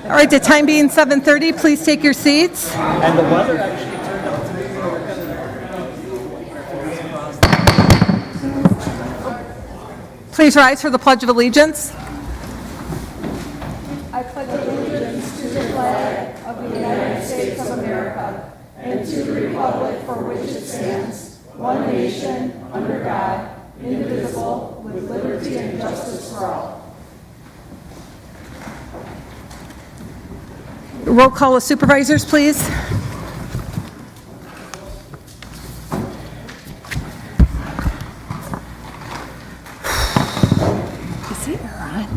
All right, the time being 7:30, please take your seats. And the weather actually turned out to be Please rise for the Pledge of Allegiance. I pledge allegiance to the flag of the United States of America and to the republic for which it stands, one nation, under God, indivisible, with liberty and justice for all. Roll call of supervisors, please. Is it on?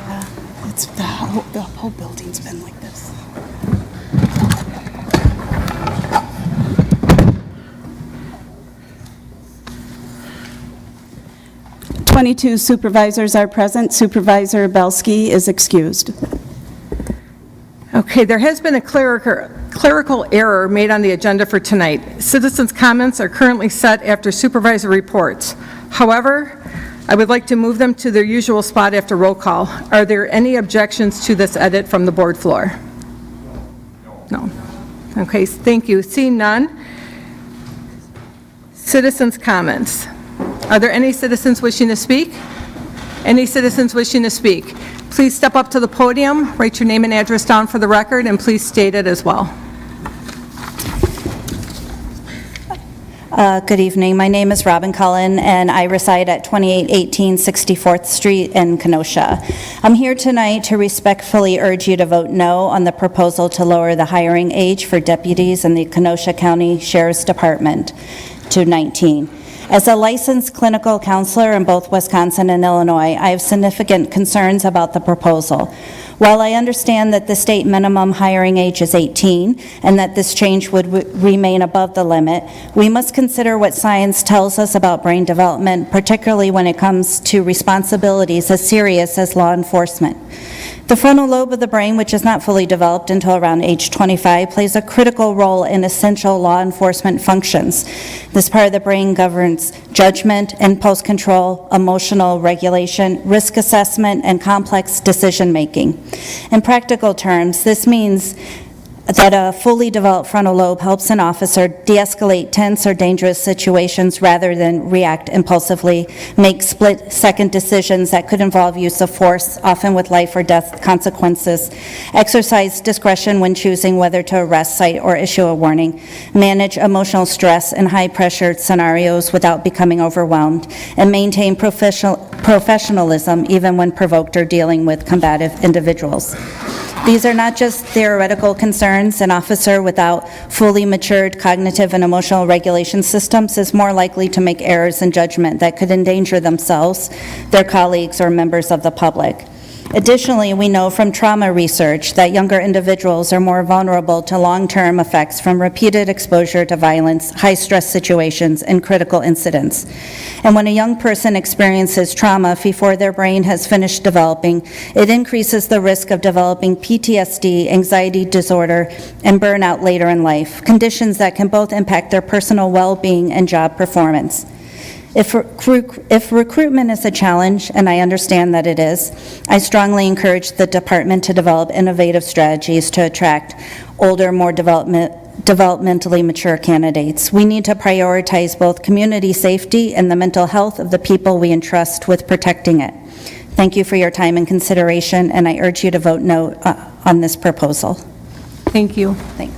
Yeah, it's the whole building's been like this. "22 supervisors are present. Supervisor Belsky is excused." Okay, there has been a clerical error made on the agenda for tonight. Citizens' comments are currently set after supervisor reports. However, I would like to move them to their usual spot after roll call. Are there any objections to this edit from the board floor? No. Okay, thank you. Seeing none. Citizens' comments. Are there any citizens wishing to speak? Any citizens wishing to speak? Please step up to the podium, write your name and address down for the record, and please state it as well. Good evening. My name is Robin Cullen, and I reside at 2818 64th Street in Kenosha. I'm here tonight to respectfully urge you to vote no on the proposal to lower the hiring age for deputies in the Kenosha County Sheriff's Department to 19. As a licensed clinical counselor in both Wisconsin and Illinois, I have significant concerns about the proposal. While I understand that the state minimum hiring age is 18 and that this change would remain above the limit, we must consider what science tells us about brain development, particularly when it comes to responsibilities as serious as law enforcement. The frontal lobe of the brain, which is not fully developed until around age 25, plays a critical role in essential law enforcement functions. This part of the brain governs judgment, impulse control, emotional regulation, risk assessment, and complex decision-making. In practical terms, this means that a fully developed frontal lobe helps an officer de-escalate tense or dangerous situations rather than react impulsively, make split-second decisions that could involve use of force, often with life or death consequences, exercise discretion when choosing whether to arrest, cite, or issue a warning, manage emotional stress in high-pressure scenarios without becoming overwhelmed, and maintain professionalism even when provoked or dealing with combative individuals. These are not just theoretical concerns. An officer without fully matured cognitive and emotional regulation systems is more likely to make errors in judgment that could endanger themselves, their colleagues, or members of the public. Additionally, we know from trauma research that younger individuals are more vulnerable to long-term effects from repeated exposure to violence, high-stress situations, and critical incidents. And when a young person experiences trauma before their brain has finished developing, it increases the risk of developing PTSD, anxiety disorder, and burnout later in life, conditions that can both impact their personal well-being and job performance. If recruitment is a challenge, and I understand that it is, I strongly encourage the department to develop innovative strategies to attract older, more developmentally mature candidates. We need to prioritize both community safety and the mental health of the people we entrust with protecting it. Thank you for your time and consideration, and I urge you to vote no on this proposal. Thank you. Thanks.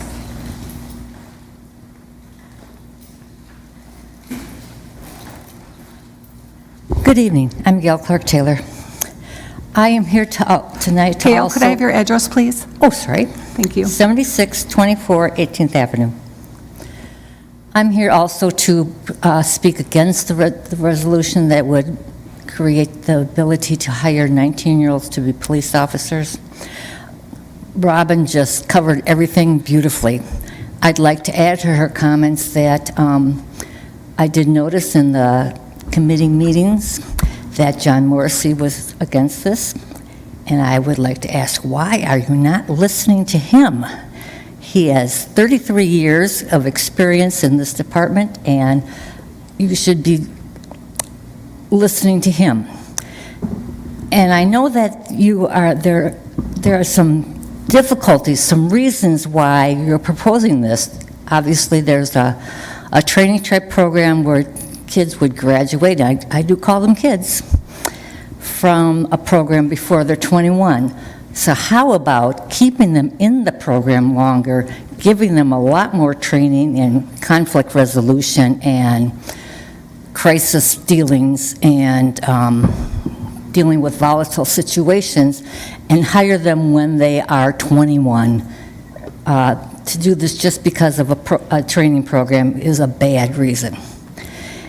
Good evening. I'm Gail Clark-Taylor. I am here tonight to Gail, also... could I have your address, please? Oh, sorry. Thank you. 7624 18th Avenue. I'm here also to speak against the resolution that would create the ability to hire 19-year-olds to be police officers. Robin just covered everything beautifully. I'd like to add to her comments that I did notice in the committee meetings that John Morrissey was against this, and I would like to ask, why are you not listening to him? He has 33 years of experience in this department, and you should be listening to him. And I know that you are there are some difficulties, some reasons why you're proposing this. Obviously, there's a training type program where kids would graduate, I do call them kids, from a program before they're 21. So how about keeping them in the program longer, giving them a lot more training in conflict resolution and crisis dealings and dealing with volatile situations, and hire them when they are 21. To do this just because of a training program is a bad reason.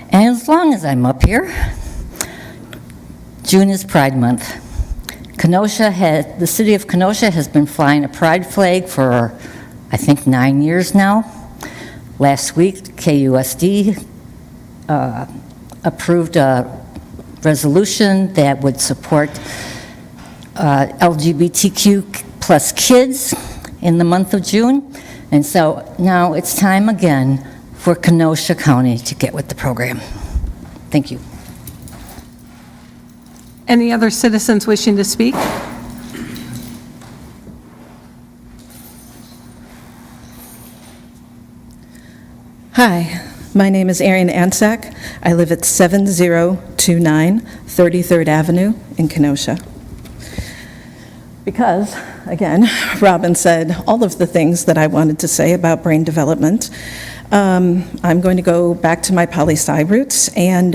And as long as I'm up here, June is Pride Month. The city of Kenosha has been flying a pride flag for, I think, 9 years now. Last week, KUSD approved a resolution that would support LGBTQ plus kids in the month of June. And so now it's time again for Kenosha County to get with the program. Thank you. Any other citizens wishing to speak? Hi, my name is Erin Ansack. I live at 7029 33rd Avenue in Kenosha. Because, again, Robin said all of the things that I wanted to say about brain development. I'm going to go back to my poli-sci roots and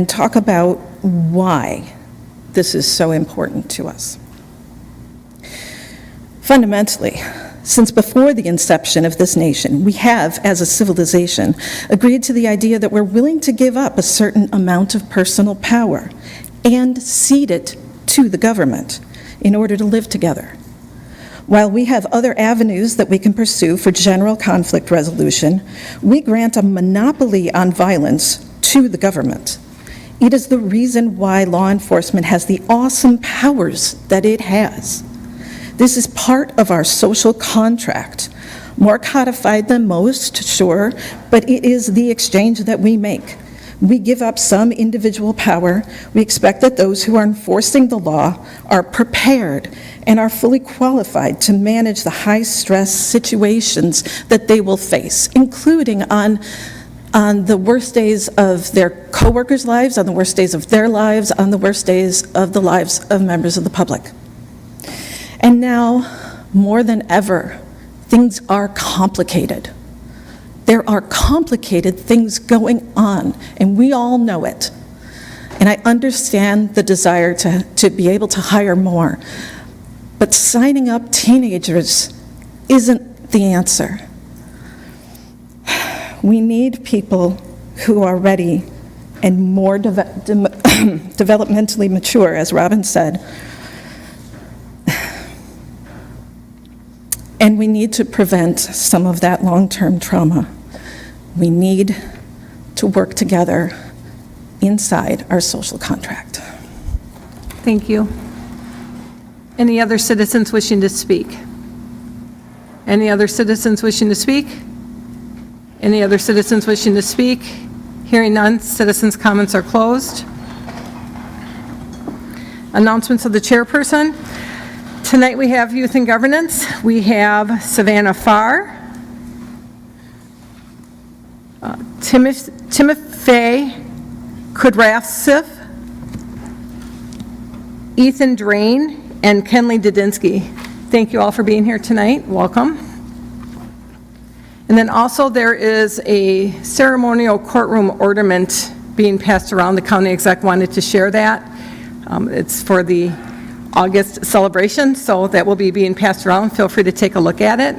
talk about why this is so important to us. Fundamentally, since before the inception of this nation, we have, as a civilization, agreed to the idea that we're willing to give up a certain amount of personal power and cede it to the government in order to live together. While we have other avenues that we can pursue for general conflict resolution, we grant a monopoly on violence to the government. It is the reason why law enforcement has the awesome powers that it has. This is part of our social contract, more codified than most, sure, but it is the exchange that we make. We give up some individual power. We expect that those who are enforcing the law are prepared and are fully qualified to manage the high-stress situations that they will face, including on the worst days of their coworkers' lives, on the worst days of their lives, on the worst days of the lives of members of the public. And now, more than ever, things are complicated. There are complicated things going on, and we all know it. And I understand the desire to be able to hire more, but signing up teenagers isn't the answer. We need people who are ready and more developmentally mature, as Robin said. And we need to prevent some of that long-term trauma. We need to work together inside our social contract. Thank you. Any other citizens wishing to speak? Any other citizens wishing to speak? Any other citizens wishing to speak? Hearing none, citizens' comments are closed. Announcements of the chairperson. Tonight we have Youth and Governance. We have Savannah Farr, Timothy Kudrasif, Ethan Drain, and Kenley Dudinsky. Thank you all for being here tonight. Welcome. And then also there is a ceremonial courtroom ornament being passed around. The county exec wanted to share that. It's for the August celebration, so that will be being passed around. Feel free to take a look at it.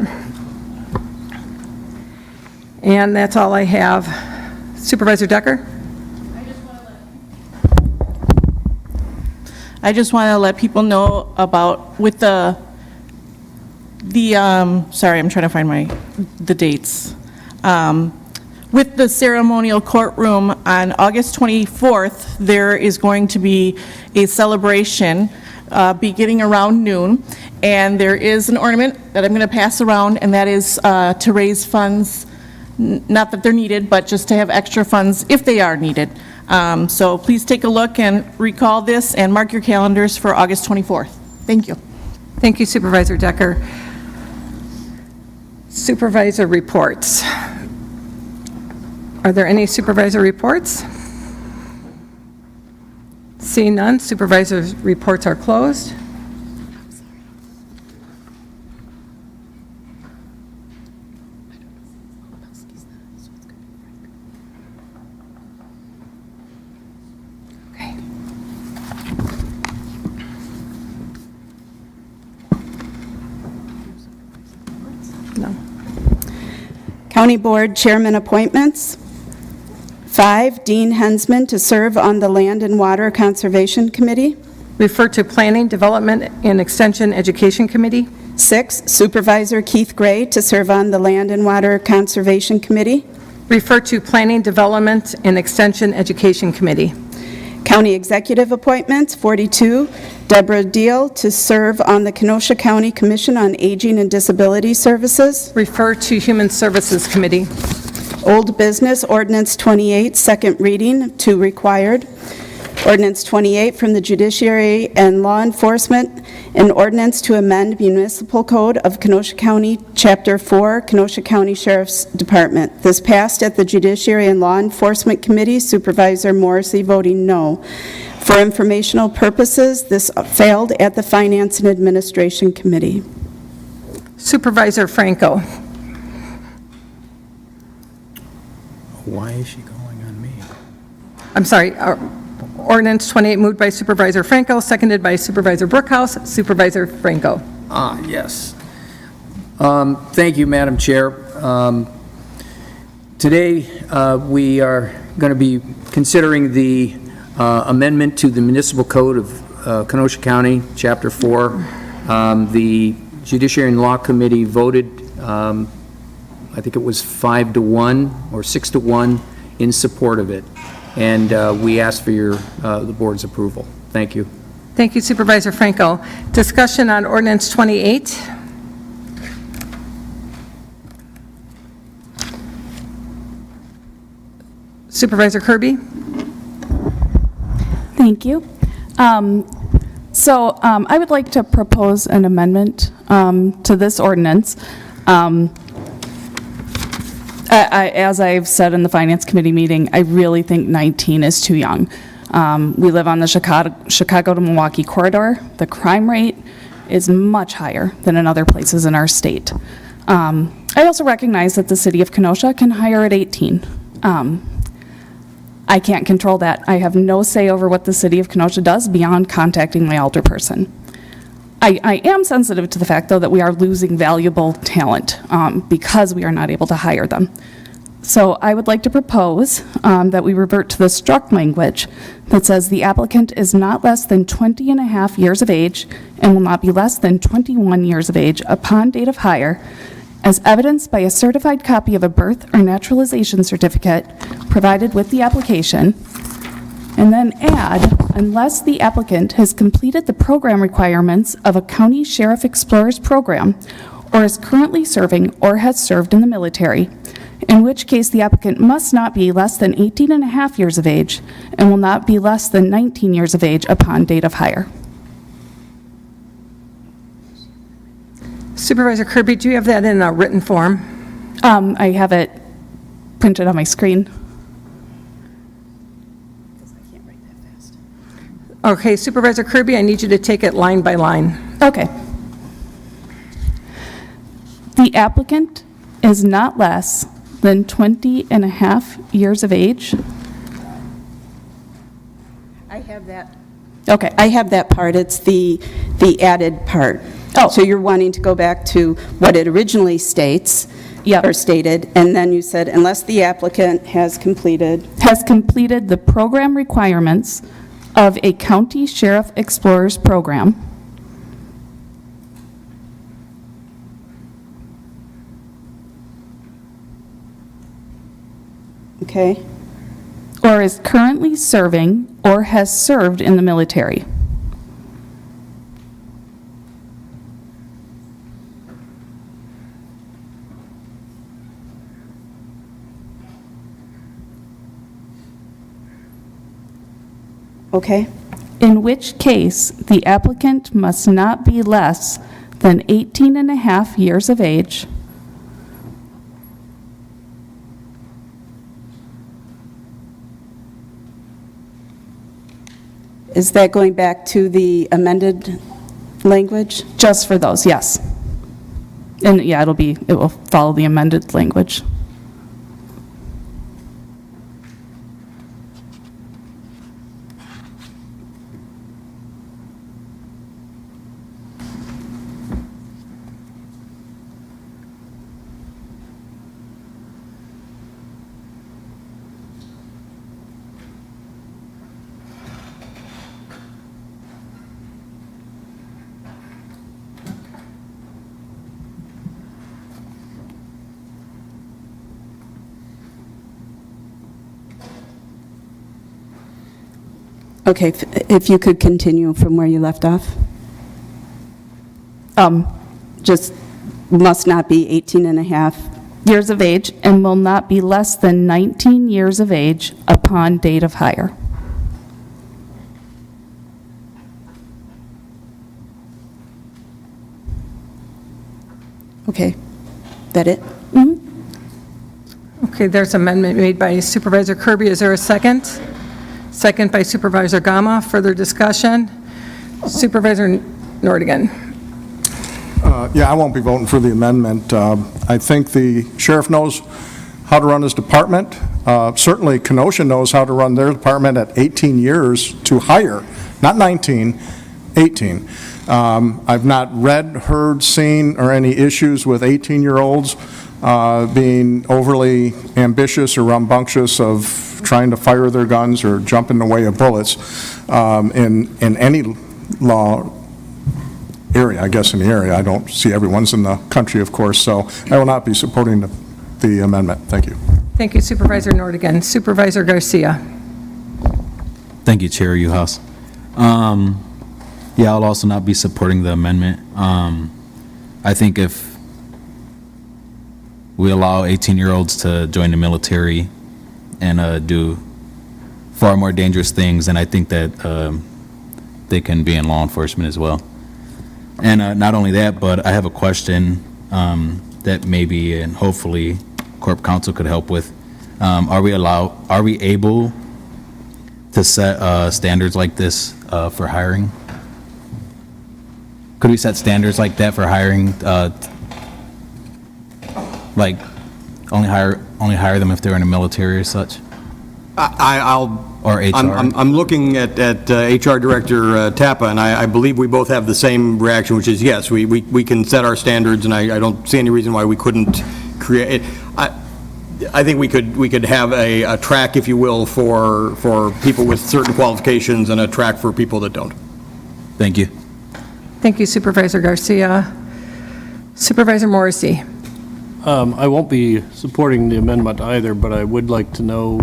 And that's all I have. Supervisor Decker? I just want to let people know about with the sorry, I'm trying to find the dates. With the ceremonial courtroom on August 24th, there is going to be a celebration beginning around noon, and there is an ornament that I'm going to pass around, and that is to raise funds, not that they're needed, but just to have extra funds if they are needed. So please take a look and recall this and mark your calendars for August 24th. Thank you. Thank you, Supervisor Decker. Supervisor reports. Are there any supervisor reports? Seeing none, supervisors' reports are closed. Okay. No. County Board Chairman appointments. 5, Dean Hensman to serve on the Land and Water Conservation Committee. Refer to Planning, Development, and Extension Education Committee. 6, Supervisor Keith Gray to serve on the Land and Water Conservation Committee. Refer to Planning, Development, and Extension Education Committee. County Executive appointments. 42, Deborah Deal to serve on the Kenosha County Commission on Aging and Disability Services. Refer to Human Services Committee. Old Business, Ordinance 28, second reading, 2 required. Ordinance 28 from the Judiciary and Law Enforcement, an ordinance to amend Municipal Code of Kenosha County, Chapter 4, Kenosha County Sheriff's Department. This passed at the Judiciary and Law Enforcement Committee, Supervisor Morrissey voting no. For informational purposes, this failed at the Finance and Administration Committee. Supervisor Franco. Why is she going on me? I'm sorry, ordinance 28 moved by Supervisor Franco, seconded by Supervisor Brookhouse. Supervisor Franco. Yes. Thank you, Madam Chair. Today, we are going to be considering the amendment to the Municipal Code of Kenosha County, Chapter 4. The Judiciary and Law Committee voted, I think it was 5-1 or 6-1 in support of it. And we ask for the board's approval. Thank you. Thank you, Supervisor Franco. Discussion on ordinance 28. Supervisor Kirby. Thank you. I would like to propose an amendment to this ordinance. As I've said in the Finance Committee meeting, I really think 19 is too young. We live on the Chicago to Milwaukee corridor. The crime rate is much higher than in other places in our state. I also recognize that the city of Kenosha can hire at 18. I can't control that. I have no say over what the city of Kenosha does beyond contacting my alderperson. I am sensitive to the fact, though, that we are losing valuable talent because we are not able to hire them. So I would like to propose that we revert to the struck language that says the applicant is not less than 20 and a half years of age and will not be less than 21 years of age upon date of hire, as evidenced by a certified copy of a birth or naturalization certificate provided with the application, and then add, unless the applicant has completed the program requirements of a County Sheriff Explorers program or is currently serving or has served in the military, in which case the applicant must not be less than 18 and a half years of age and will not be less than 19 years of age upon date of hire. Supervisor Kirby, do you have that in a written form? I have it printed on my screen. Okay, Supervisor Kirby, I need you to take it line by line. Okay. The applicant is not less than 20 and a half years of age. I have that. Okay. I have that part. It's the added part. Oh. So you're wanting to go back to what it originally states. Yep. Or stated, and then you said, unless the applicant has completed. Has completed the program requirements of a County Sheriff Explorers program Okay. or is currently serving or has served in the military. Okay. in which case the applicant must not be less than 18 and a half years of age, Is that going back to the amended language? just for those, yes. And yeah, it will follow the amended language. Okay, if you could continue from where you left off. Just must not be 18 and a half. Years of age and will not be less than 19 years of age upon date of hire. Okay, that it? Okay, there's amendment made by Supervisor Kirby. Is there a second? Second by Supervisor Gama. Further discussion? Supervisor Nordigan. Yeah, I won't be voting for the amendment. I think the sheriff knows how to run his department. Certainly, Kenosha knows how to run their department at 18 years to hire, not 19, 18. I've not read, heard, seen, or any issues with 18-year-olds being overly ambitious or rambunctious of trying to fire their guns or jump in the way of bullets in any law area, I guess in the area. I don't see everyone's in the country, of course, so I will not be supporting the amendment. Thank you. Thank you, Supervisor Nordigan. Supervisor Garcia. Thank you, Chair Uhouse. Yeah, I'll also not be supporting the amendment. I think if we allow 18-year-olds to join the military and do far more dangerous things, then I think that they can be in law enforcement as well. And not only that, but I have a question that maybe and hopefully Corp Counsel could help with. Are we able to set standards like this for hiring? Could we set standards like that for hiring? Like only hire them if they're in the military or such? Or HR? I'm looking at HR Director Tappa, and I believe we both have the same reaction, which is yes, we can set our standards, and I don't see any reason why we couldn't create. I think we could have a track, if you will, for people with certain qualifications and a track for people that don't. Thank you. Thank you, Supervisor Garcia. Supervisor Morrissey. I won't be supporting the amendment either, but I would like to know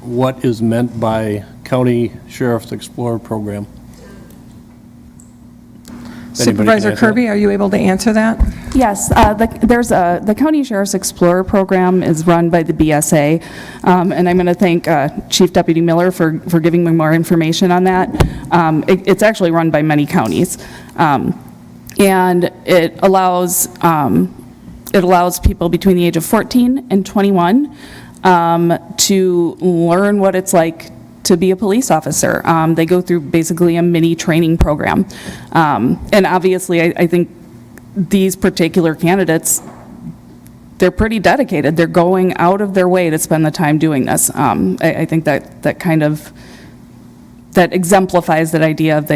what is meant by County Sheriff's Explorer Program. Supervisor Kirby, are you able to answer that? Yes, the County Sheriff's Explorer Program is run by the BSA, and I'm going to thank Chief Deputy Miller for giving me more information on that. It's actually run by many counties, and it allows people between the age of 14 and 21 to learn what it's like to be a police officer. They go through basically a mini training program. And obviously, I think these particular candidates, they're pretty dedicated. They're going out of their way to spend the time doing this. I think that exemplifies that idea of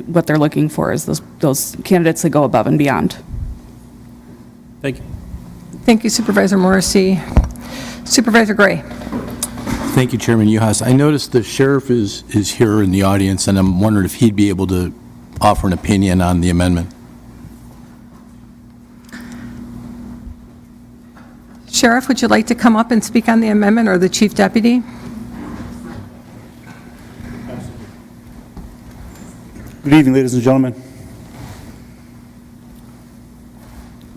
what they're looking for is those candidates that go above and beyond. Thank you. Thank you, Supervisor Morrissey. Supervisor Gray. Thank you, Chairman Uhas. I noticed the sheriff is here in the audience, and I'm wondering if he'd be able to offer an opinion on the amendment. Sheriff, would you like to come up and speak on the amendment, or the Chief Deputy? Good evening, ladies and gentlemen.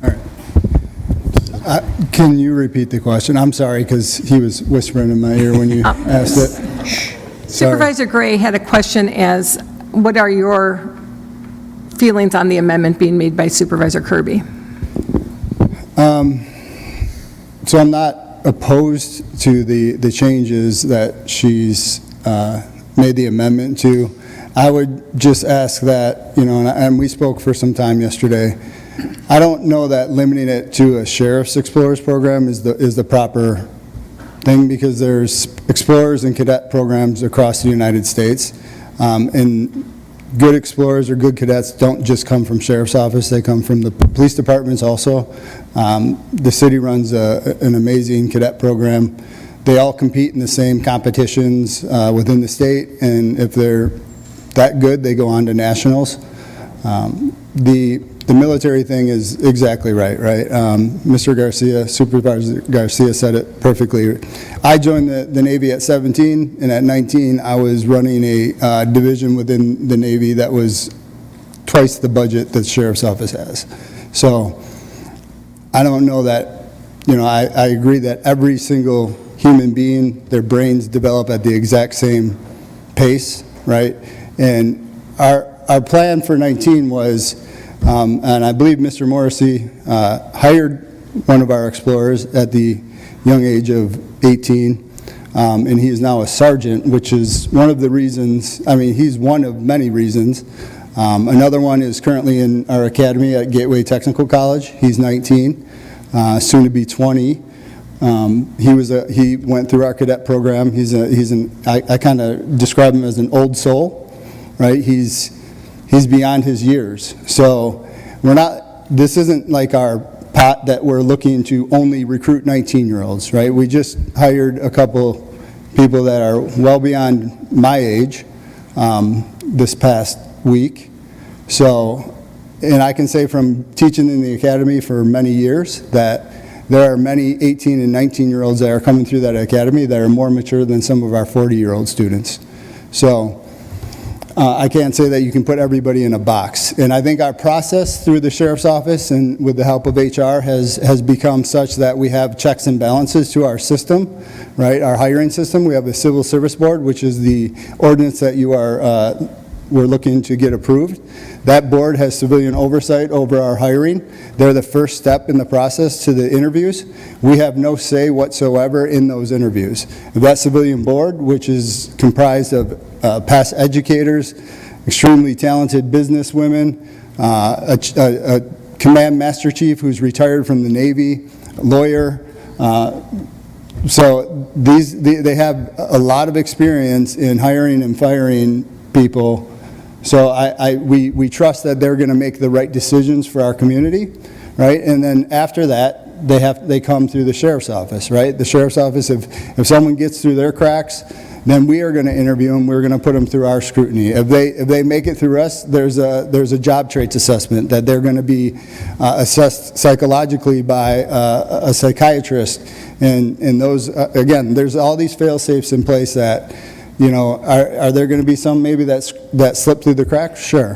All right. Can you repeat the question? I'm sorry, because he was whispering in my ear when you asked it. Supervisor Gray had a question as, what are your feelings on the amendment being made by Supervisor Kirby? So I'm not opposed to the changes that she's made the amendment to. I would just ask that, and we spoke for some time yesterday, I don't know that limiting it to a Sheriff's Explorers program is the proper thing, because there's Explorers and cadet programs across the United States. And good Explorers or good cadets don't just come from Sheriff's Office, they come from the police departments also. The city runs an amazing cadet program. They all compete in the same competitions within the state, and if they're that good, they go on to nationals. The military thing is exactly right? Mr. Garcia, Supervisor Garcia said it perfectly. I joined the Navy at 17, and at 19, I was running a division within the Navy that was twice the budget that the Sheriff's Office has. So I don't know that, I agree that every single human being, their brains develop at the exact same pace, right? And our plan for 19 was, and I believe Mr. Morrissey hired one of our explorers at the young age of 18, and he is now a sergeant, which is one of the reasons, he's one of many reasons. Another one is currently in our academy at Gateway Technical College. He's 19, soon to be 20. He went through our cadet program. I kind of describe him as an old soul, right? He's beyond his years. So this isn't like our pot that we're looking to only recruit 19-year-olds, right? We just hired a couple people that are well beyond my age this past week. So, and I can say from teaching in the academy for many years that there are many 18 and 19-year-olds that are coming through that academy that are more mature than some of our 40-year-old students. So I can't say that you can put everybody in a box. And I think our process through the Sheriff's Office and with the help of HR has become such that we have checks and balances to our system, right? Our hiring system. We have the Civil Service Board, which is the ordinance that we're looking to get approved. That board has civilian oversight over our hiring. They're the first step in the process to the interviews. We have no say whatsoever in those interviews. That civilian board, which is comprised of past educators, extremely talented businesswomen, a command master chief who's retired from the Navy, lawyer. So they have a lot of experience in hiring and firing people. So we trust that they're going to make the right decisions for our community, right? And then after that, they come through the Sheriff's Office, right? The Sheriff's Office, if someone gets through their cracks, then we are going to interview them. We're going to put them through our scrutiny. If they make it through us, there's a job traits assessment that they're going to be assessed psychologically by a psychiatrist. And those, again, there's all these fail-safes in place that, are there going to be some maybe that slip through the cracks? Sure.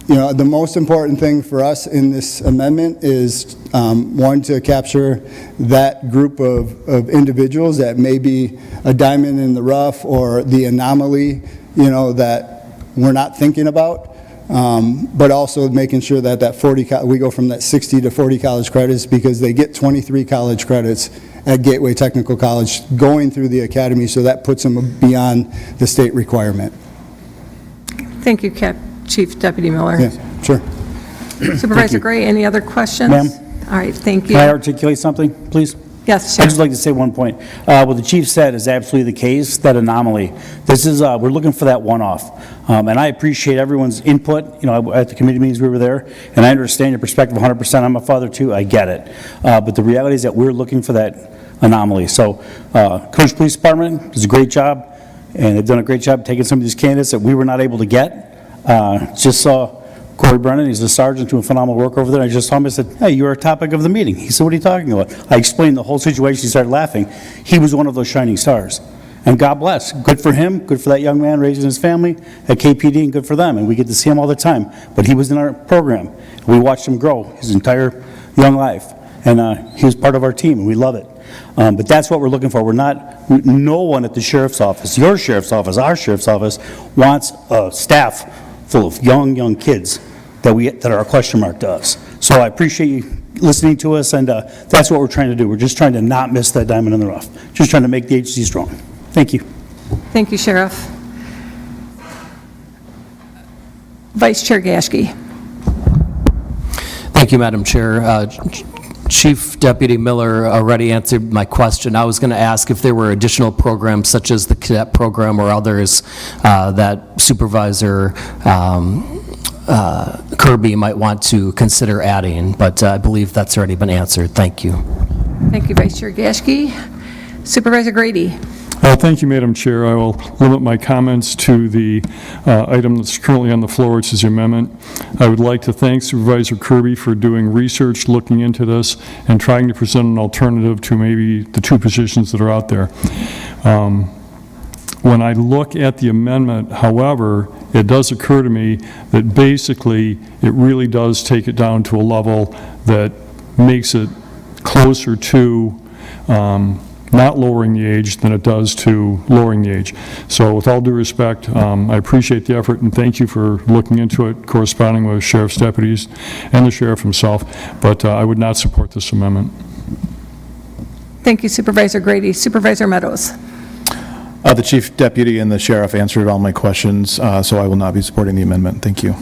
The most important thing for us in this amendment is, one, to capture that group of individuals that may be a diamond in the rough or the anomaly, that we're not thinking about, but also making sure that we go from that 60 to 40 college credits, because they get 23 college credits at Gateway Technical College going through the academy, so that puts them beyond the state requirement. Thank you, Chief Deputy Miller. Yeah, sure. Supervisor Gray, any other questions? Ma'am? All right, thank you. Can I articulate something, please? Yes, I'd sure. just like to say one point. What the chief said is absolutely the case, that anomaly. This is, we're looking for that one-off. And I appreciate everyone's input. At the committee meetings, we were there, and I understand your perspective 100%. I'm a father, too. I get it. But the reality is that we're looking for that anomaly. So, Kenosha Police Department does a great job, and they've done a great job taking some of these candidates that we were not able to get. Just saw Corey Brennan, he's a sergeant doing phenomenal work over there. I just saw him, I said, hey, you're a topic of the meeting. He said, what are you talking about? I explained the whole situation, he started laughing. He was one of those shining stars. And God bless, good for him, good for that young man raising his family at KPD, and good for them, and we get to see him all the time. But he was in our program. We watched him grow his entire young life, and he was part of our team, and we love it. But that's what we're looking for. We're not, no one at the sheriff's office, your sheriff's office, our sheriff's office, wants a staff full of young kids that are a question mark to us. So I appreciate you listening to us, and that's what we're trying to do. We're just trying to not miss that diamond in the rough. Just trying to make the agency strong. Thank you. Thank you, Sheriff. Vice Chair Gashke. Thank you, Madam Chair. Chief Deputy Miller already answered my question. I was going to ask if there were additional programs such as the cadet program or others that Supervisor Kirby might want to consider adding, but I believe that's already been answered. Thank you. Thank you, Vice Chair Gashke. Supervisor Grady. Thank you, Madam Chair. I will limit my comments to the item that's currently on the floor, which is the amendment. I would like to thank Supervisor Kirby for doing research, looking into this, and trying to present an alternative to maybe the two positions that are out there. When I look at the amendment, however, it does occur to me that basically it really does take it down to a level that makes it closer to not lowering the age than it does to lowering the age. So with all due respect, I appreciate the effort and thank you for looking into it, corresponding with sheriff's deputies and the sheriff himself, but I would not support this amendment. Thank you, Supervisor Grady. Supervisor Meadows. The Chief Deputy and the Sheriff answered all my questions, so I will not be supporting the amendment. Thank you.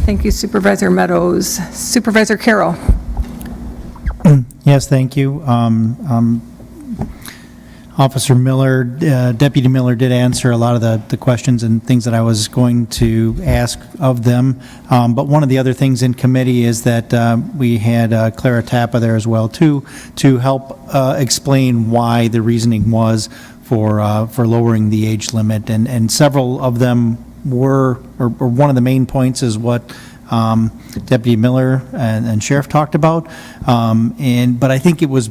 Thank you, Supervisor Meadows. Supervisor Carroll. Yes, thank you. Officer Miller, Deputy Miller did answer a lot of the questions and things that I was going to ask of them. But one of the other things in committee is that we had Clara Tappa there as well, too, to help explain why the reasoning was for lowering the age limit. And several of them were, or one of the main points is what Deputy Miller and Sheriff talked about. But I think it was,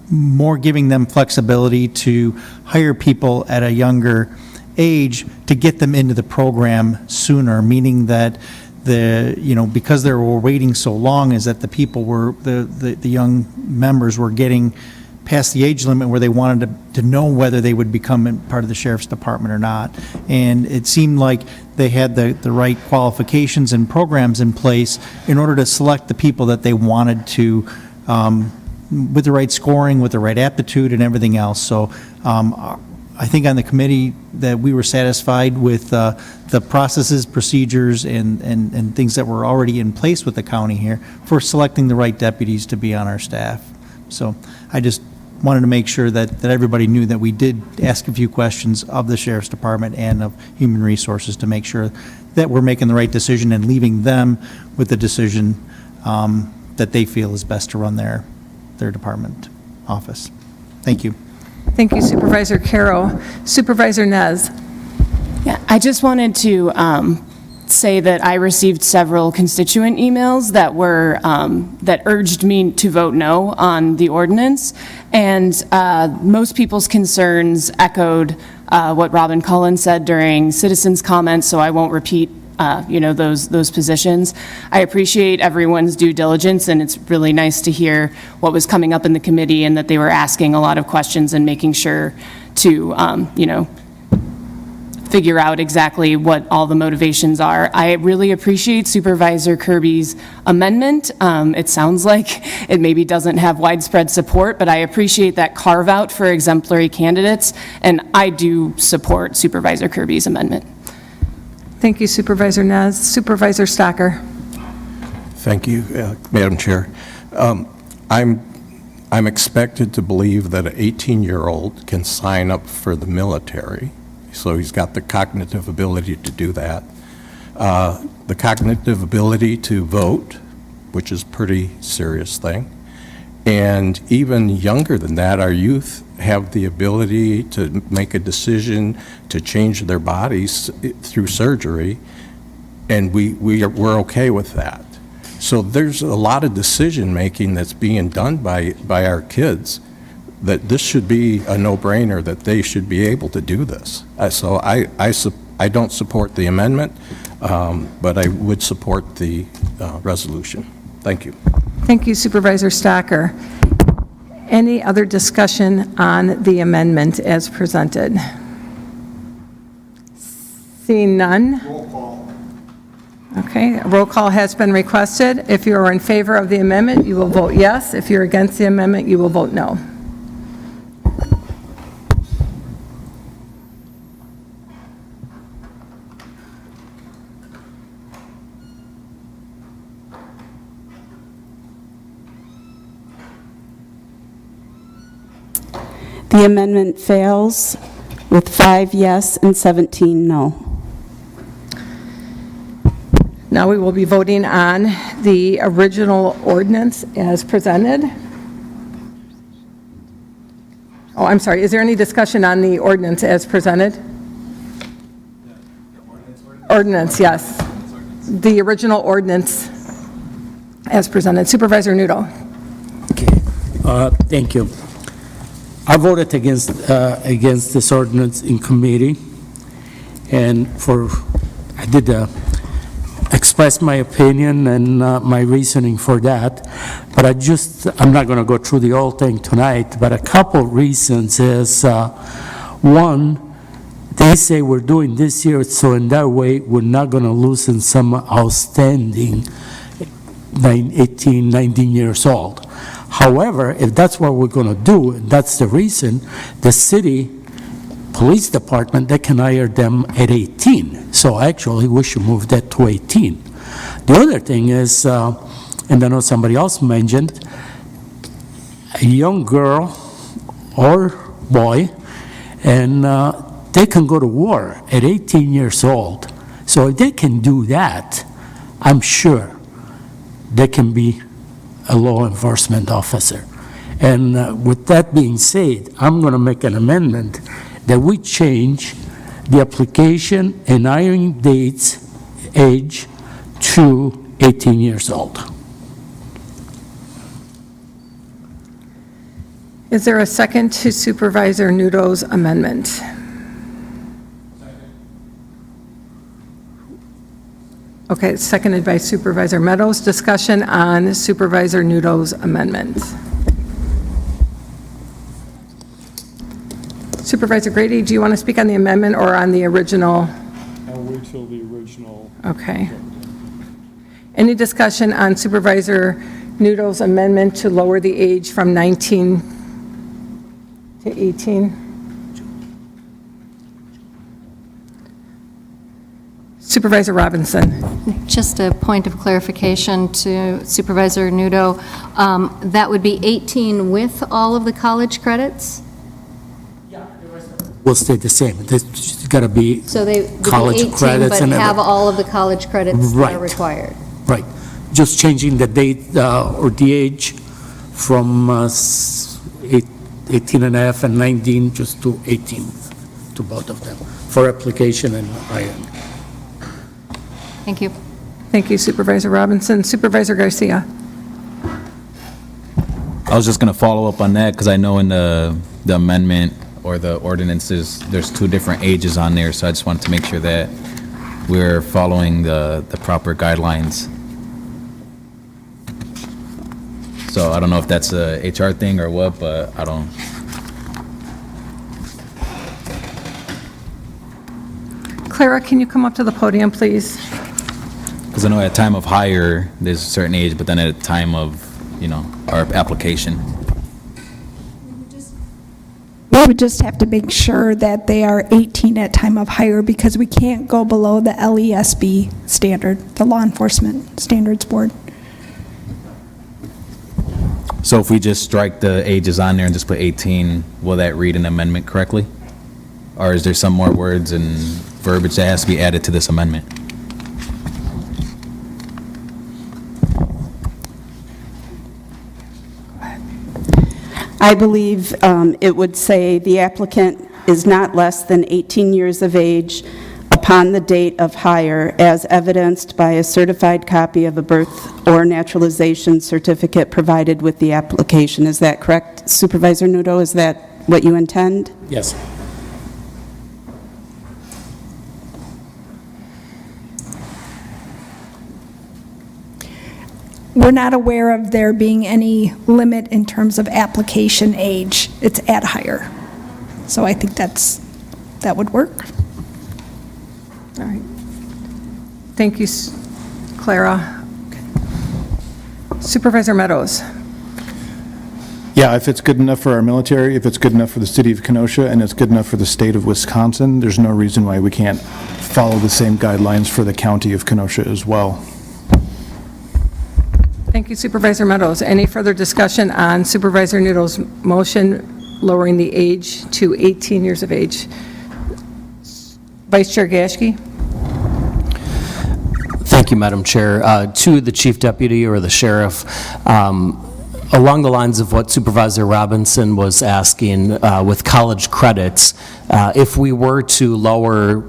more giving them flexibility to hire people at a younger age to get them into the program sooner, meaning that because they were waiting so long, is that the people were, the young members were getting past the age limit where they wanted to know whether they would become part of the sheriff's department or not. And it seemed like they had the right qualifications and programs in place in order to select the people that they wanted to, with the right scoring, with the right aptitude and everything else. So I think on the committee that we were satisfied with the processes, procedures, and things that were already in place with the county here for selecting the right deputies to be on our staff. So I just wanted to make sure that everybody knew that we did ask a few questions of the Sheriff's Department and of Human Resources to make sure that we're making the right decision and leaving them with the decision that they feel is best to run their department office. Thank you. Thank you, Supervisor Carroll. Supervisor Nez. Yeah, I just wanted to say that I received several constituent emails that were that urged me to vote no on the ordinance, and most people's concerns echoed what Robin Cullen said during citizens' comments, so I won't repeat those positions. I appreciate everyone's due diligence, and it's really nice to hear what was coming up in the committee and that they were asking a lot of questions and making sure to, figure out exactly what all the motivations are. I really appreciate Supervisor Kirby's amendment. It sounds like it maybe doesn't have widespread support, but I appreciate that carve out for exemplary candidates, and I do support Supervisor Kirby's amendment. Thank you, Supervisor Nez. Supervisor Stocker. Thank you, Madam Chair. I'm expected to believe that an 18-year-old can sign up for the military, so he's got the cognitive ability to do that. The cognitive ability to vote, which is a pretty serious thing. And even younger than that, our youth have the ability to make a decision to change their bodies through surgery, and we're okay with that. So there's a lot of decision-making that's being done by our kids, that this should be a no-brainer, that they should be able to do this. So I don't support the amendment, but I would support the resolution. Thank you. Thank you, Supervisor Stocker. any other discussion on the amendment as presented? Seeing none? Roll call. Okay, a roll call has been requested. If you are in favor of the amendment, you will vote yes. If you're against the amendment, you will vote no. The amendment fails with 5 yes and 17 no. Now we will be voting on the original ordinance as presented. Oh, I'm sorry, is there any discussion on the ordinance as presented? Ordinance, yes. The original ordinance as presented. Supervisor Nudo. Thank you. I voted against this ordinance in committee, and I did express my opinion and my reasoning for that, but I'm not going to go through the whole thing tonight, but a couple reasons is, one, they say we're doing this year, so in that way, we're not going to loosen some outstanding 18, 19 years old. However, if that's what we're going to do, and that's the reason, the city police department, they can hire them at 18. So actually, we should move that to 18. The other thing is, and I know somebody else mentioned, a young girl or boy, and they can go to war at 18 years old. So if they can do that, I'm sure they can be a law enforcement officer. And with that being said, I'm going to make an amendment that we change the application and hiring dates age to 18 years old. Is there a second to Supervisor Nudo's amendment? Okay, it's seconded by Supervisor Meadows. Discussion on Supervisor Nudo's amendment. Supervisor Grady, do you want to speak on the amendment or on the original? I'll wait till the original. Okay. Any discussion on Supervisor Nudo's amendment to lower the age from 19 to 18? Supervisor Robinson. Just a point of clarification to Supervisor Nudo. That would be 18 with all of the college credits? Will stay the same. There's got to be So they would be college 18, credits but and have everything. all of the college credits that Right. are required? Right. Just changing the date or the age from 18 and a half and 19 just to 18 to both of them for application and hiring. Thank you. Thank you, Supervisor Robinson. Supervisor Garcia. I was just going to follow up on that because I know in the amendment or the ordinances, there's 2 different ages on there, so I just wanted to make sure that we're following the proper guidelines. So I don't know if that's a HR thing or what, but I don't. Clara, can you come up to the podium, please? Because I know at time of hire, there's a certain age, but then at a time of, our application. We would just have to make sure that they are 18 at time of hire because we can't go below the LESB standard, the Law Enforcement Standards Board. So if we just strike the ages on there and just put 18, will that read an amendment correctly? Or is there some more words and verbiage that has to be added to this amendment? I believe it would say the applicant is not less than 18 years of age upon the date of hire as evidenced by a certified copy of a birth or naturalization certificate provided with the application. Is that correct, Supervisor Nudo? Is that what you intend? Yes. we're not aware of there being any limit in terms of application age. It's at hire. So I think that would work. All right. Thank you, Clara. Supervisor Meadows. Yeah, if it's good enough for our military, if it's good enough for the city of Kenosha, and it's good enough for the state of Wisconsin, there's no reason why we can't follow the same guidelines for the county of Kenosha as well. Thank you, Supervisor Meadows. Any further discussion on Supervisor Noodle's motion lowering the age to 18 years of age? Vice Chair Gashke? Thank you, Madam Chair. To the Chief Deputy or the Sheriff, along the lines of what Supervisor Robinson was asking with college credits, if we were to lower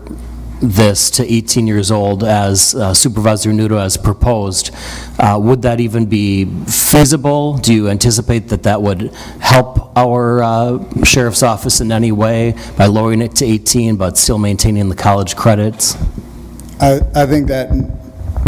this to 18 years old as Supervisor Nudo has proposed, would that even be feasible? Do you anticipate that that would help our Sheriff's Office in any way by lowering it to 18 but still maintaining the college credits? I think that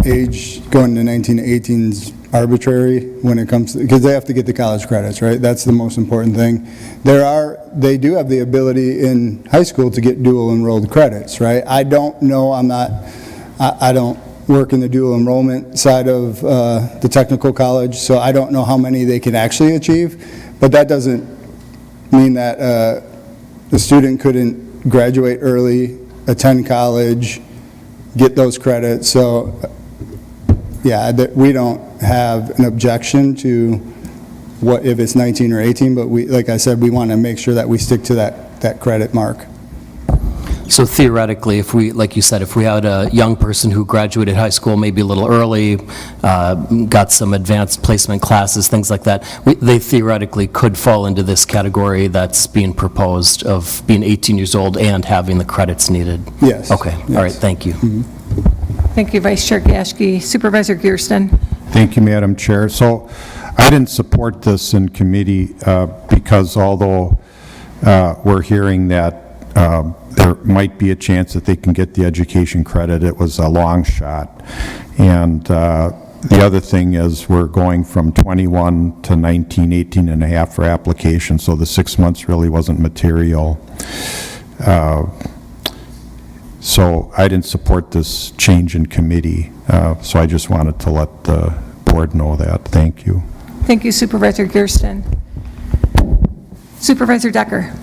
age going to 19 to 18 is arbitrary when it comes to, because they have to get the college credits, right? That's the most important thing. They do have the ability in high school to get dual enrolled credits, right? I don't know, I don't work in the dual enrollment side of the technical college, so I don't know how many they can actually achieve, but that doesn't mean that the student couldn't graduate early, attend college, get those credits. So yeah, we don't have an objection to what if it's 19 or 18, but we, like I said, we want to make sure that we stick to that credit mark. So theoretically, if we, like you said, if we had a young person who graduated high school maybe a little early, got some advanced placement classes, things like that, they theoretically could fall into this category that's being proposed of being 18 years old and having the credits needed? Yes. Okay, yes. All right, thank you. Mm-hmm. Thank you, Vice Chair Gashke. Supervisor Gearston. Thank you, Madam Chair. So I didn't support this in committee because although we're hearing that there might be a chance that they can get the education credit, it was a long shot. And the other thing is we're going from 21 to 19, 18 and a half for application, so the 6 months really wasn't material. So I didn't support this change in committee, so I just wanted to let the board know that. Thank you. Thank you, Supervisor Gearston. Supervisor Decker.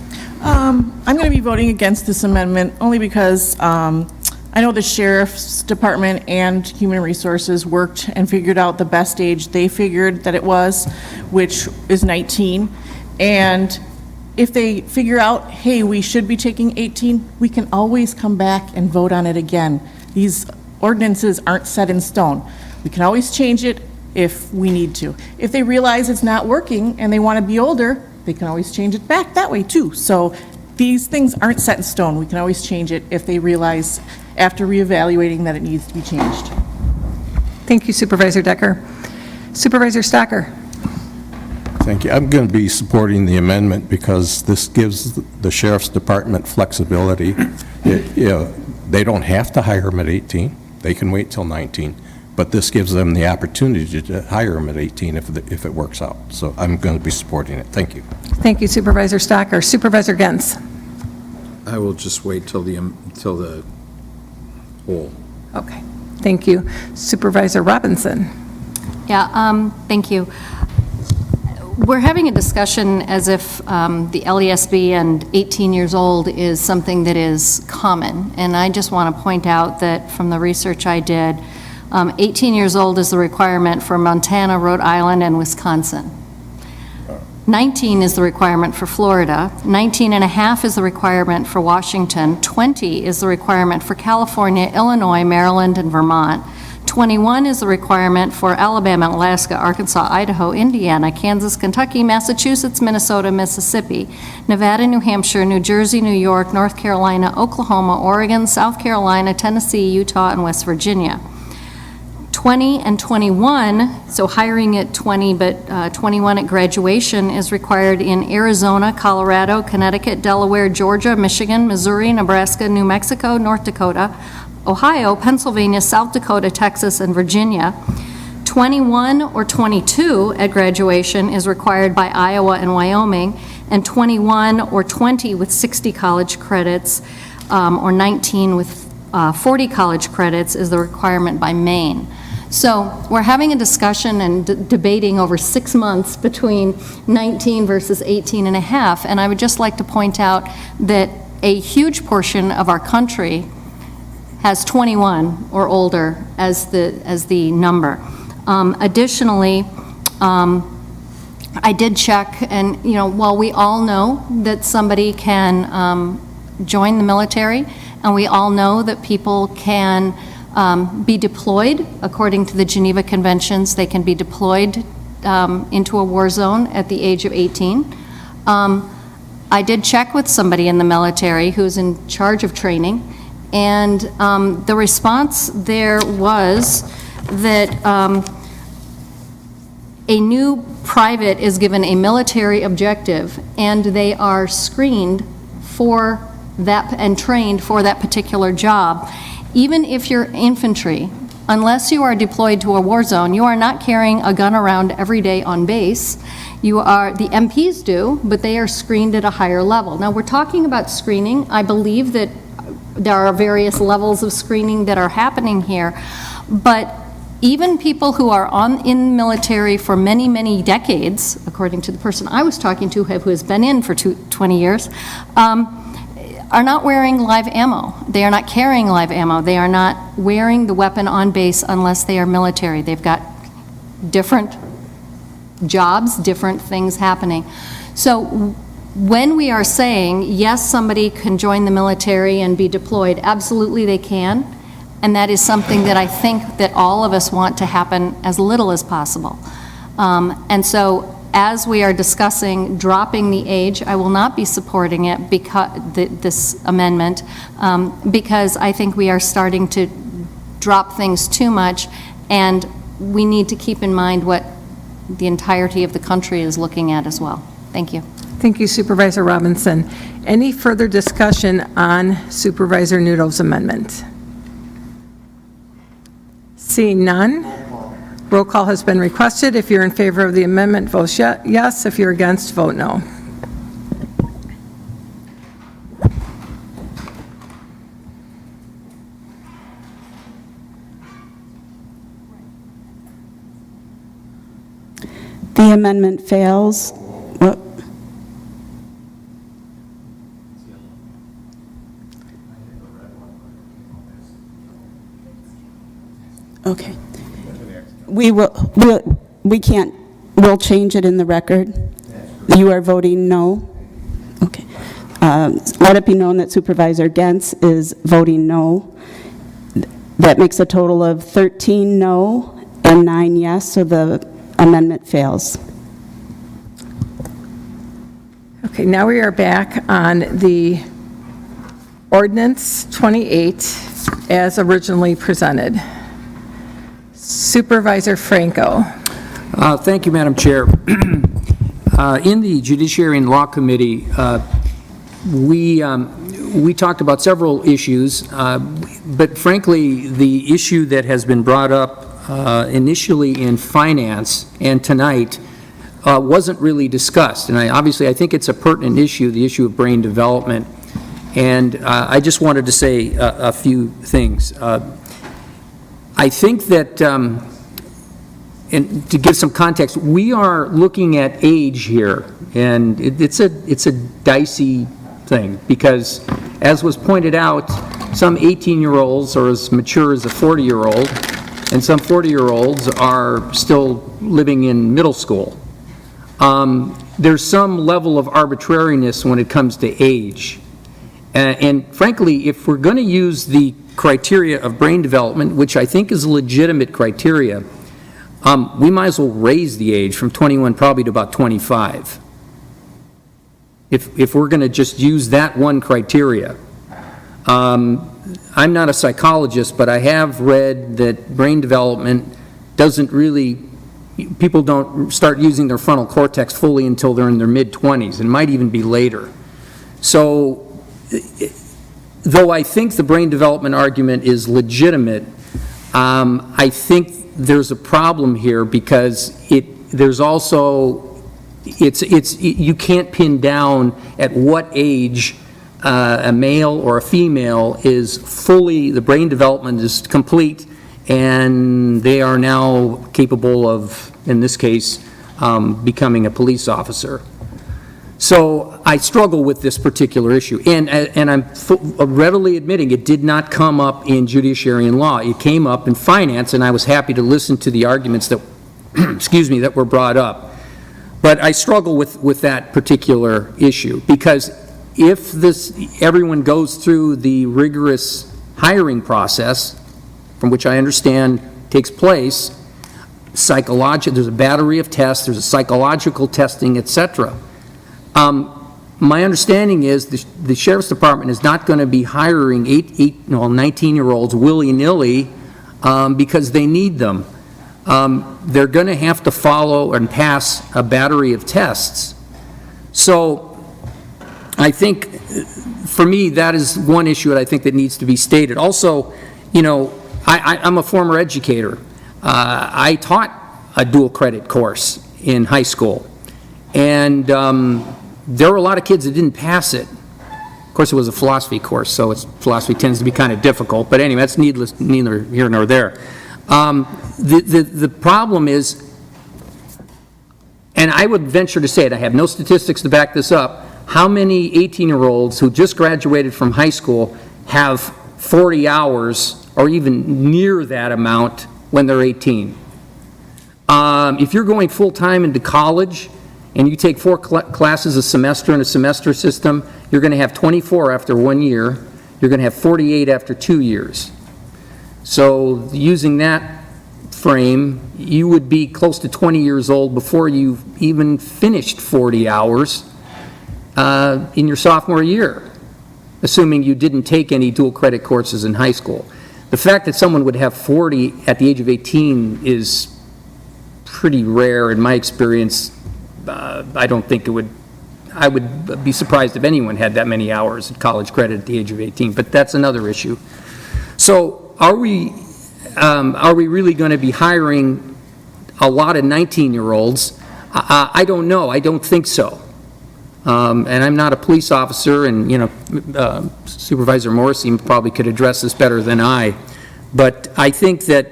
I'm going to be voting against this amendment only because I know the Sheriff's Department and Human Resources worked and figured out the best age they figured that it was, which is 19. And if they figure out, hey, we should be taking 18, we can always come back and vote on it again. These ordinances aren't set in stone. We can always change it if we need to. If they realize it's not working and they want to be older, they can always change it back that way too. So these things aren't set in stone. We can always change it if they realize after reevaluating that it needs to be changed. Thank you, Supervisor Decker. Supervisor Stocker. Thank you. I'm going to be supporting the amendment because this gives the Sheriff's Department flexibility. They don't have to hire them at 18. They can wait till 19. But this gives them the opportunity to hire them at 18 if it works out. So I'm going to be supporting it. Thank you. Thank you, Supervisor Stocker. Supervisor Gens. I will just wait till the whole. Okay. Thank you. Supervisor Robinson. Yeah, thank you. We're having a discussion as if the LESB and 18 years old is something that is common. And I just want to point out that from the research I did, 18 years old is the requirement for Montana, Rhode Island, and Wisconsin. 19 is the requirement for Florida. 19 and a half is the requirement for Washington. 20 is the requirement for California, Illinois, Maryland, and Vermont. 21 is the requirement for Alabama, Alaska, Arkansas, Idaho, Indiana, Kansas, Kentucky, Massachusetts, Minnesota, Mississippi, Nevada, New Hampshire, New Jersey, New York, North Carolina, Oklahoma, Oregon, South Carolina, Tennessee, Utah, and West Virginia. 20 and 21, so hiring at 20 but 21 at graduation is required in Arizona, Colorado, Connecticut, Delaware, Georgia, Michigan, Missouri, Nebraska, New Mexico, North Dakota, Ohio, Pennsylvania, South Dakota, Texas, and Virginia. 21 or 22 at graduation is required by Iowa and Wyoming, and 21 or 20 with 60 college credits, or 19 with 40 college credits is the requirement by Maine. So we're having a discussion and debating over 6 months between 19 versus 18 and a half, and I would just like to point out that a huge portion of our country has 21 or older as the number. Additionally, I did check, and while we all know that somebody can join the military, and we all know that people can be deployed according to the Geneva Conventions, they can be deployed into a war zone at the age of 18. I did check with somebody in the military who's in charge of training, and the response there was that a new private is given a military objective, and they are screened for that and trained for that particular job. Even if you're infantry, unless you are deployed to a war zone, you are not carrying a gun around every day on base. The MPs do, but they are screened at a higher level. Now, we're talking about screening. I believe that there are various levels of screening that are happening here, but even people who are in the military for many, many decades, according to the person I was talking to who has been in for 20 years, are not wearing live ammo. They are not carrying live ammo. They are not wearing the weapon on base unless they are military. They've got different jobs, different things happening. So when we are saying, yes, somebody can join the military and be deployed, absolutely they can. And that is something that I think that all of us want to happen as little as possible. And so as we are discussing dropping the age, I will not be supporting it because this amendment, because I think we are starting to drop things too much, and we need to keep in mind what the entirety of the country is looking at as well. Thank you. Thank you, Supervisor Robinson. Any further discussion on Supervisor Nudo's amendment? Seeing none, roll call has been requested. If you're in favor of the amendment, vote yes. If you're against, vote no. The amendment fails. What? Okay. We'll change it in the record. You are voting no? Okay. Let it be known that Supervisor Gentz is voting no. That makes a total of 13 no and 9 yes, so the amendment fails. Okay, now we are back on the ordinance 28 as originally presented. Supervisor Franco. Thank you, Madam Chair. In the Judiciary and Law Committee, we talked about several issues, but frankly, the issue that has been brought up initially in finance and tonight wasn't really discussed. And obviously, I think it's a pertinent issue, the issue of brain development. And I just wanted to say a few things. I think that, and to give some context, we are looking at age here, and it's a dicey thing, because as was pointed out, some 18-year-olds are as mature as a 40-year-old, and some 40-year-olds are still living in middle school. There's some level of arbitrariness when it comes to age. And frankly, if we're going to use the criteria of brain development, which I think is a legitimate criteria, we might as well raise the age from 21 probably to about 25. If we're going to just use that one criteria. I'm not a psychologist, but I have read that brain development doesn't really, people don't start using their frontal cortex fully until they're in their mid-20s, and might even be later. So, though I think the brain development argument is legitimate, I think there's a problem here because there's also, you can't pin down at what age a male or a female is fully, the brain development is complete, and they are now capable of, in this case, becoming a police officer. So I struggle with this particular issue, and I'm readily admitting it did not come up in judiciary and law. It came up in finance, and I was happy to listen to the arguments that, excuse me, that were brought up. But I struggle with that particular issue, because if everyone goes through the rigorous hiring process, from which I understand takes place, there's a battery of tests, there's a psychological testing, et cetera. My understanding is the Sheriff's Department is not going to be hiring 19-year-olds willy-nilly because they need them. They're going to have to follow and pass a battery of tests. So I think, for me, that is one issue that I think that needs to be stated. Also, I'm a former educator. I taught a dual credit course in high school, and there were a lot of kids that didn't pass it. Of course, it was a philosophy course, so philosophy tends to be kind of difficult, but anyway, that's neither here nor there. The problem is, and I would venture to say it, I have no statistics to back this up, how many 18-year-olds who just graduated from high school have 40 hours or even near that amount when they're 18? If you're going full-time into college and you take 4 classes a semester in a semester system, you're going to have 24 after 1 year. You're going to have 48 after 2 years. So using that frame, you would be close to 20 years old before you've even finished 40 hours in your sophomore year, assuming you didn't take any dual credit courses in high school. The fact that someone would have 40 at the age of 18 is pretty rare in my experience. I don't think I would be surprised if anyone had that many hours of college credit at the age of 18, but that's another issue. So are we really going to be hiring a lot of 19-year-olds? I don't know. I don't think so. And I'm not a police officer, and, Supervisor Morrissey probably could address this better than I, but I think that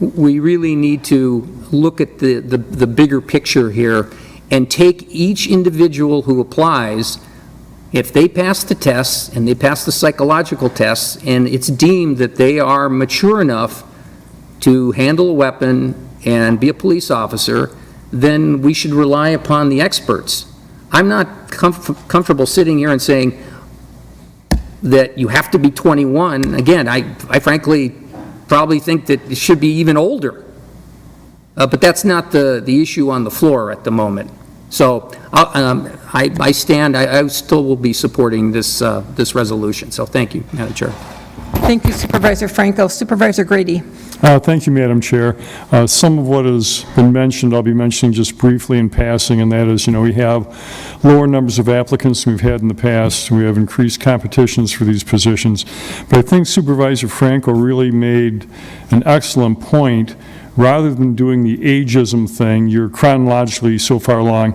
we really need to look at the bigger picture here and take each individual who applies. If they pass the tests and they pass the psychological tests and it's deemed that they are mature enough to handle a weapon and be a police officer, then we should rely upon the experts. I'm not comfortable sitting here and saying that you have to be 21. Again, I frankly probably think that it should be even older. But that's not the issue on the floor at the moment. So I still will be supporting this resolution. So thank you, Madam Chair. Thank you, Supervisor Franco. Supervisor Grady. Thank you, Madam Chair. Some of what has been mentioned, I'll be mentioning just briefly in passing, and that is, we have lower numbers of applicants than we've had in the past. We have increased competitions for these positions. But I think Supervisor Franco really made an excellent point. Rather than doing the ageism thing, you're chronologically so far along.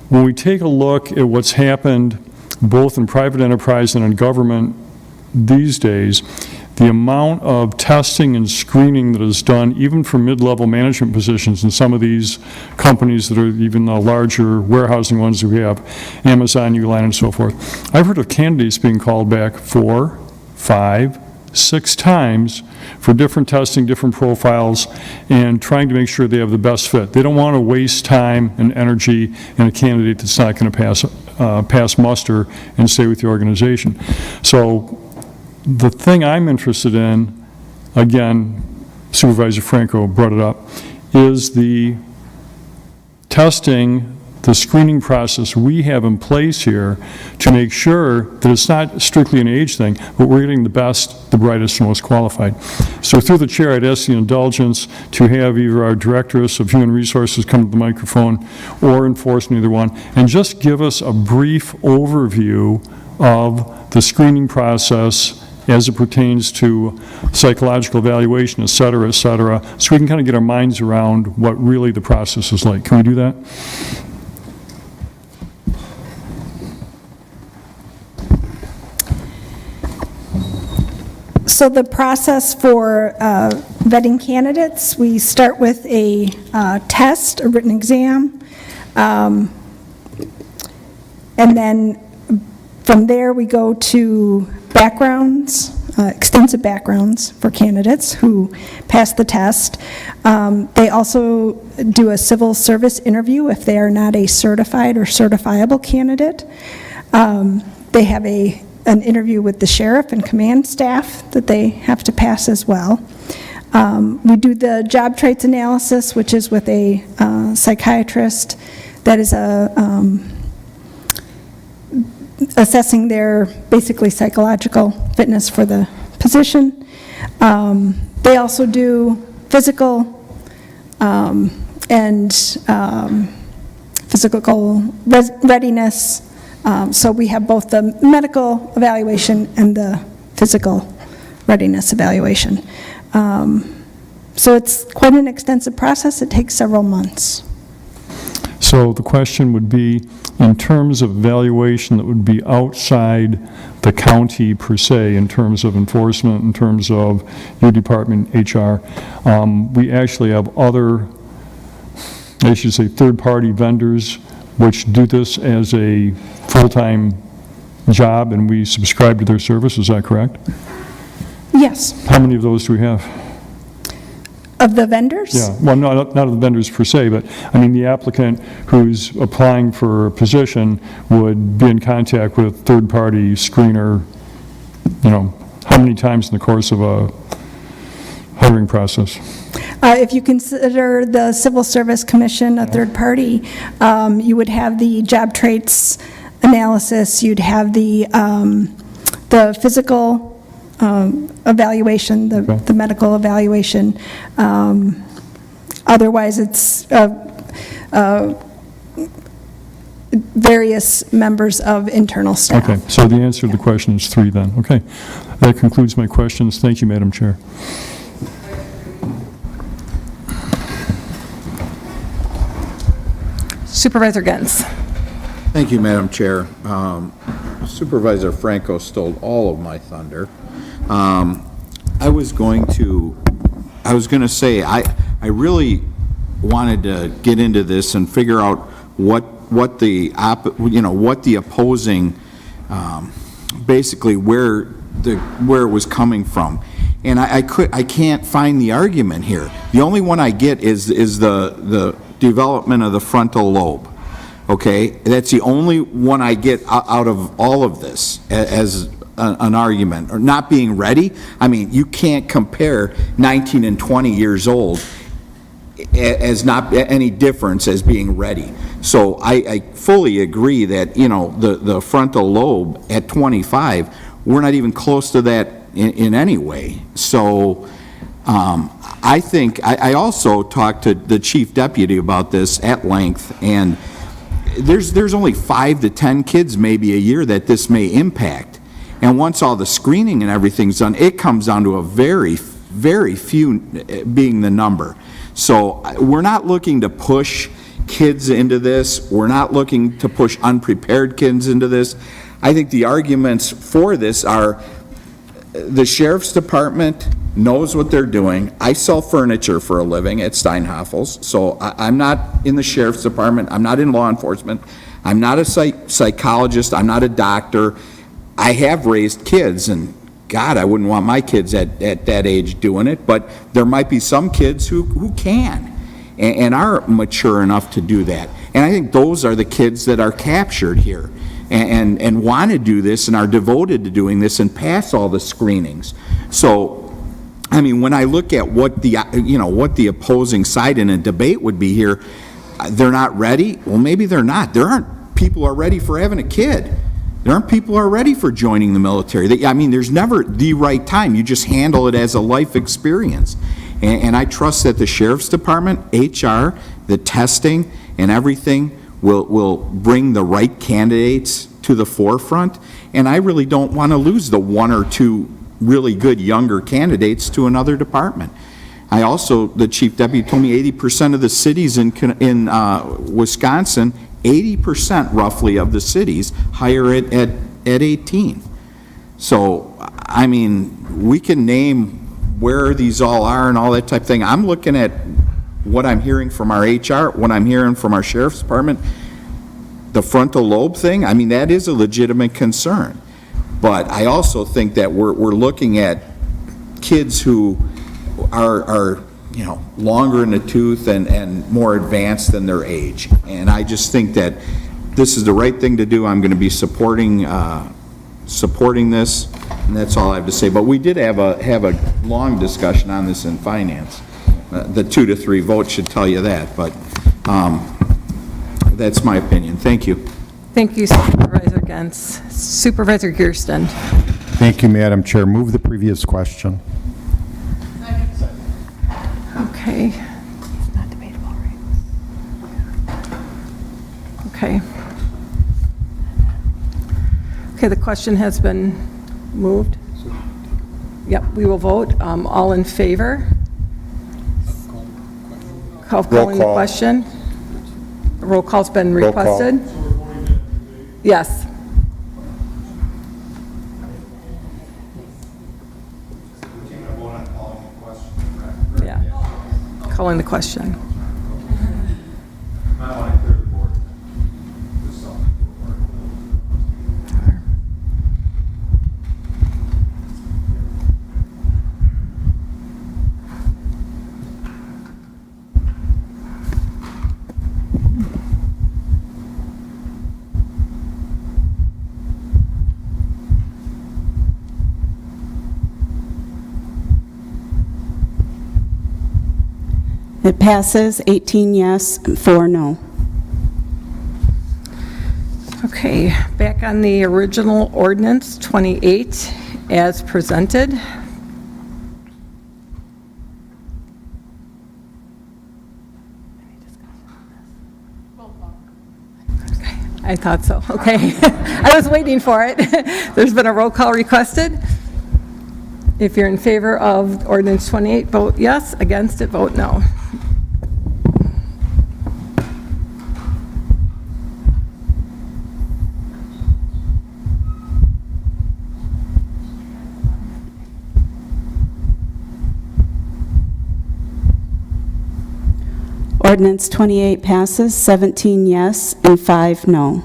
When we take a look at what's happened both in private enterprise and in government these days, the amount of testing and screening that is done, even for mid-level management positions in some of these companies that are even the larger warehousing ones that we have, Amazon, Uline, and so forth. I've heard of candidates being called back 4, 5, 6 times for different testing, different profiles, and trying to make sure they have the best fit. They don't want to waste time and energy in a candidate that's not going to pass muster and stay with the organization. So the thing I'm interested in, again, Supervisor Franco brought it up, is the testing, the screening process we have in place here to make sure that it's not strictly an age thing, but we're getting the best, the brightest, and most qualified. So through the chair, I'd ask the indulgence to have either our Directress of Human Resources come to the microphone or enforce neither one, and just give us a brief overview of the screening process as it pertains to psychological evaluation, et cetera, so we can kind of get our minds around what really the process is like. Can we do that? So the process for vetting candidates, we start with a test, a written exam, and then from there we go to backgrounds, extensive backgrounds for candidates who pass the test. They also do a civil service interview if they are not a certified or certifiable candidate. They have an interview with the sheriff and command staff that they have to pass as well. We do the job traits analysis, which is with a psychiatrist that is assessing their basically psychological fitness for the position. They also do physical and physical readiness. So we have both the medical evaluation and the physical readiness evaluation. So it's quite an extensive process. It takes several months. So the question would be, in terms of evaluation that would be outside the county per se, in terms of enforcement, in terms of your department, HR, we actually have other, I should say, third-party vendors which do this as a full-time job, and we subscribe to their service. Is that correct? Yes. How many of those do we have? Of the vendors? Yeah, well, not of the vendors per se, but, I mean, the applicant who's applying for a position would be in contact with third-party screener, how many times in the course of a hiring process? If you consider the Civil Service Commission a third party, you would have the job traits analysis, you'd have the physical evaluation, the medical evaluation. Otherwise, it's various members of internal staff. Okay, so the answer to the question is 3 then. Okay, that concludes my questions. Thank you, Madam Chair. Supervisor Gens. Thank you, Madam Chair. Supervisor Franco stole all of my thunder. I was going to say, I really wanted to get into this and figure out what the opposing, basically where it was coming from. And I can't find the argument here. The only one I get is the development of the frontal lobe. Okay, that's the only one I get out of all of this as an argument, or not being ready. I mean, you can't compare 19 and 20 years old as not any difference as being ready. So I fully agree that, the frontal lobe at 25, we're not even close to that in any way. So I think, I also talked to the chief deputy about this at length, and there's only 5 to 10 kids maybe a year that this may impact. And once all the screening and everything's done, it comes down to a very, very few being the number. So we're not looking to push kids into this. We're not looking to push unprepared kids into this. I think the arguments for this are the sheriff's department knows what they're doing. I sell furniture for a living at Steinhoffel's, so I'm not in the sheriff's department. I'm not in law enforcement. I'm not a psychologist. I'm not a doctor. I have raised kids, and God, I wouldn't want my kids at that age doing it, but there might be some kids who can and are mature enough to do that. And I think those are the kids that are captured here and want to do this and are devoted to doing this and pass all the screenings. So, I mean, when I look at what the opposing side in a debate would be here, they're not ready. Well, maybe they're not. There aren't people who are ready for having a kid. There aren't people who are ready for joining the military. I mean, there's never the right time. You just handle it as a life experience. And I trust that the sheriff's department, HR, the testing, and everything will bring the right candidates to the forefront. And I really don't want to lose the 1 or 2 really good younger candidates to another department. I also, the chief deputy told me 80% of the cities in Wisconsin, 80% roughly of the cities hire it at 18. So, I mean, we can name where these all are and all that type of thing. I'm looking at what I'm hearing from our HR, what I'm hearing from our sheriff's department, the frontal lobe thing, I mean, that is a legitimate concern. But I also think that we're looking at kids who are you know, longer in the tooth and more advanced than their age. And I just think that this is the right thing to do. I'm going to be supporting this, and that's all I have to say. But we did have a long discussion on this in finance. The 2 to 3 votes should tell you that, but that's my opinion. Thank you. Thank you, Supervisor Gens. Supervisor Gerstin. Thank you, Madam Chair. Move the previous question. Okay. Okay. Okay, the question has been moved. Yep, we will vote. All in favor? Calling the question. A roll call's been requested. Yes. Yeah. Calling the question. It passes 18 yes, 4 no. Okay, back on the original ordinance 28 as presented. I thought so, okay. I was waiting for it. There's been a roll call requested. If you're in favor of ordinance 28, vote yes. Against it, vote no. Ordinance 28 passes, 17 yes and 5 no.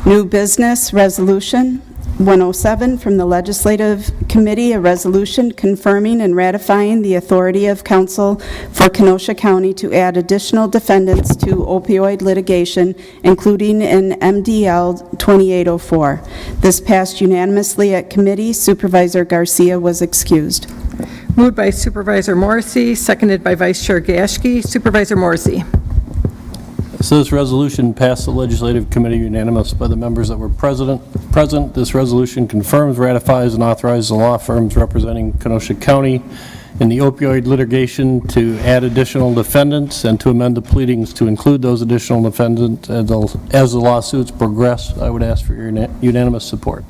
New business resolution 107 from the Legislative Committee, a resolution confirming and ratifying the authority of council for Kenosha County to add additional defendants to opioid litigation, including in MDL 2804. This passed unanimously at committee. Supervisor Garcia was excused. Moved by Supervisor Morrissey, seconded by Vice Chair Gaschke. Supervisor Morrissey. So this resolution passed the Legislative Committee unanimous by the members that were present. This resolution confirms, ratifies, and authorizes the law firms representing Kenosha County in the opioid litigation to add additional defendants and to amend the pleadings to include those additional defendants as the lawsuits progress. I would ask for your unanimous support.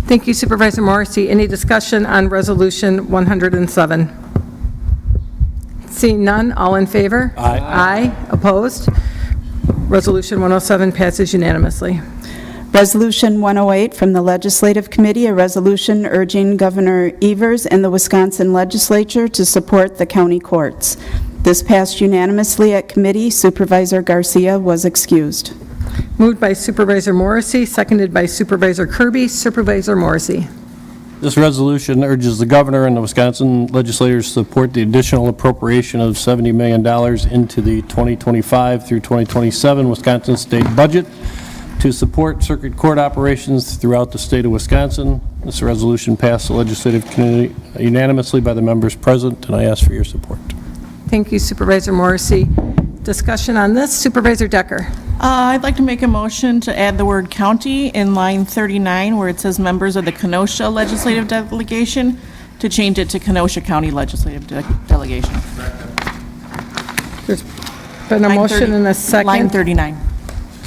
Thank you, Supervisor Morrissey. Any discussion on Resolution 107? Seeing none, all in favor? Aye. Aye. Opposed? Resolution 107 passes unanimously. Resolution 108 from the Legislative Committee, a resolution urging Governor Evers and the Wisconsin Legislature to support the county courts. This passed unanimously at committee. Supervisor Garcia was excused. Moved by Supervisor Morrissey, seconded by Supervisor Kirby. Supervisor Morrissey. This resolution urges the governor and the Wisconsin legislators to support the additional appropriation of $70 million into the 2025 through 2027 Wisconsin state budget to support circuit court operations throughout the state of Wisconsin. This resolution passed the Legislative Committee unanimously by the members present, and I ask for your support. Thank you, Supervisor Morrissey. Discussion on this, Supervisor Decker. I'd like to make a motion to add the word county in line 39 where it says members of the Kenosha Legislative Delegation, to change it to Kenosha County Legislative Delegation. There's been a motion and a second. Line 39.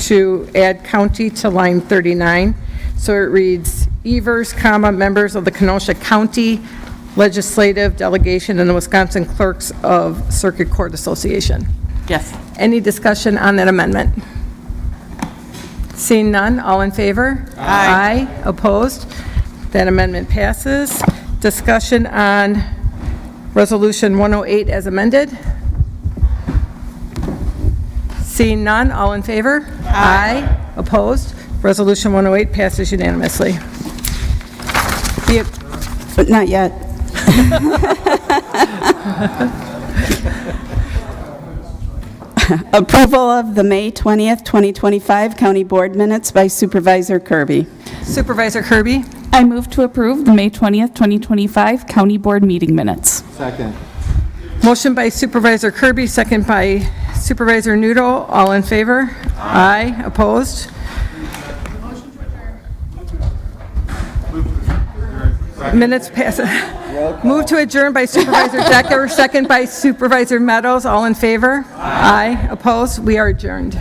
to add county to line 39. So it reads, Evers, comma, members of the Kenosha County Legislative Delegation and the Wisconsin Clerks of Circuit Court Association. Yes. Any discussion on that amendment? Seeing none, all in favor? Aye. Opposed? That amendment passes. Discussion on Resolution 108 as amended. Seeing none, all in favor? Aye. Opposed? Resolution 108 passes unanimously. But not yet. Approval of the May 20th, 2025 County Board Minutes by Supervisor Kirby. Supervisor Kirby? I move to approve the May 20th, 2025 County Board meeting minutes. Second. Motion by Supervisor Kirby, second by Supervisor Nudo. All in favor? Aye. Opposed? Minutes pass. Move to adjourn by Supervisor Decker, second by Supervisor Meadows. All in favor? Aye. Opposed? We are adjourned.